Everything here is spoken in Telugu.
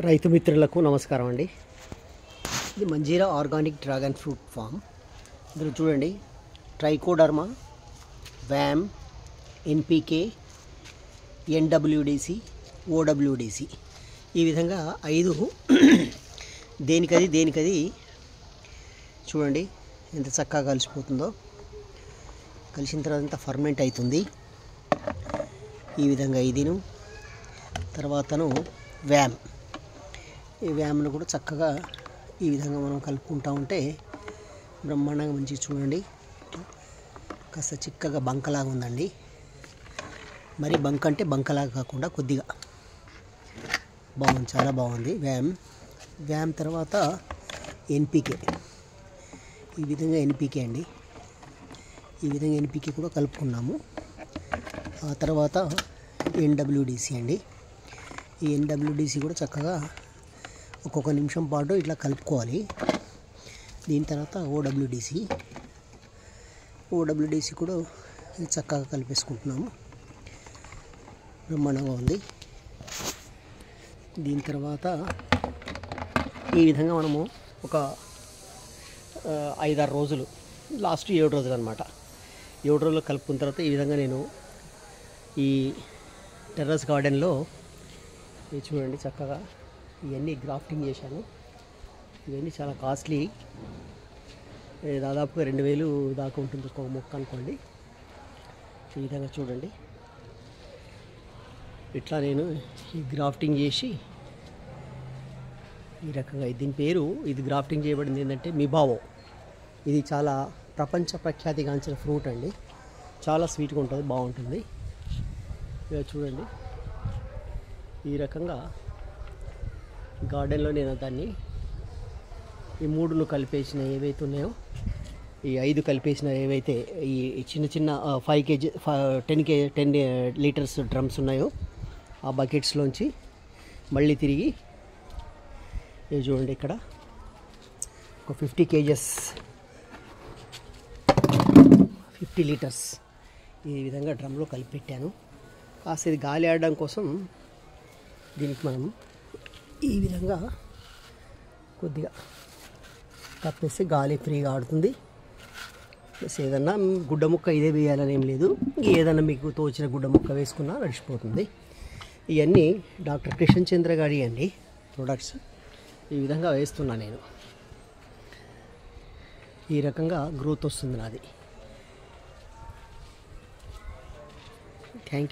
రైతు మిత్రులకు నమస్కారం అండి. ఇది Manjeera organic dragon fruit farm. ఇందులో చూడండి, trichoderma, VAM, NPK, NWDC, OWDC ఈ విధంగా 5 దేనికది చూడండి ఎంత చక్కగా కలిసిపోతుందో. కలిసిన తర్వాత ఫర్మెంట్ అవుతుంది. ఈ విధంగా ఇదిను తర్వాతను వ్యామ్, ఈ వ్యామ్ను కూడా చక్కగా ఈ విధంగా మనం కలుపుకుంటూ ఉంటే బ్రహ్మాండంగా మంచిగా చూడండి. కాస్త చిక్కగా బంకలాగా ఉందండి. మరి బంక అంటే బంకలాగా కాకుండా కొద్దిగా బాగుంది, చాలా బాగుంది. వ్యామ్ తర్వాత ఎన్పికే, ఈ విధంగా ఎన్పికే అండి. ఈ విధంగా ఎన్పికే కూడా కలుపుకున్నాము. ఆ తర్వాత ఎన్డబ్ల్యూడిసి అండి. ఈ ఎన్డబ్ల్యూడిసి కూడా చక్కగా ఒక్కొక్క నిమిషం పాటు ఇట్లా కలుపుకోవాలి. దీని తర్వాత ఓడబ్ల్యూడిసి కూడా చక్కగా కలిపేసుకుంటున్నాము. బ్రహ్మాండంగా ఉంది. దీని తర్వాత ఈ విధంగా మనము ఒక 5-6 రోజులు, లాస్ట్ 7 రోజులు అనమాట. 7 రోజులు కలుపుకున్న తర్వాత ఈ విధంగా నేను ఈ టెర్రస్ గార్డెన్లో చూడండి చక్కగా ఇవన్నీ గ్రాఫ్టింగ్ చేశాను. ఇవన్నీ చాలా కాస్ట్లీ, దాదాపుగా 2000 దాకా ఉంటుంది ఒక మొక్క అనుకోండి. ఈ విధంగా చూడండి, ఇట్లా నేను ఈ గ్రాఫ్టింగ్ చేసి ఈ రకంగా దీని పేరు, ఇది గ్రాఫ్టింగ్ చేయబడింది ఏంటంటే మిబావో. ఇది చాలా ప్రపంచ ప్రఖ్యాతిగాంచిన ఫ్రూట్ అండి. చాలా స్వీట్గా ఉంటుంది, బాగుంటుంది. ఇక చూడండి, ఈ రకంగా గార్డెన్లో నేను దాన్ని ఈ 3 కలిపేసిన ఏవైతే ఉన్నాయో, ఈ 5 కలిపేసిన ఏవైతే ఈ చిన్న చిన్న 5 kg 10 లీటర్స్ డ్రమ్స్ ఉన్నాయో ఆ బకెట్స్లోంచి మళ్ళీ తిరిగి ఇవి చూడండి, ఇక్కడ ఒక 50 kgs 50 లీటర్స్ ఈ విధంగా డ్రమ్లో కలిపి పెట్టాను. కాస్త ఇది గాలి ఆడడం కోసం దీనికి మనం ఈ విధంగా కొద్దిగా కప్పేస్తే గాలి ఫ్రీగా ఆడుతుంది. ప్లస్ ఏదన్నా గుడ్డ ముక్క ఇదే వేయాలని ఏం లేదు, ఏదన్నా మీకు తోచిన గుడ్డ ముక్క వేసుకున్నా నడిచిపోతుంది. ఇవన్నీ డాక్టర్ కిషన్ చంద్ర గారి అండి ప్రొడక్ట్స్. ఈ విధంగా వేస్తున్నా నేను. ఈ రకంగా గ్రోత్ వస్తుంది నాది. Thank you.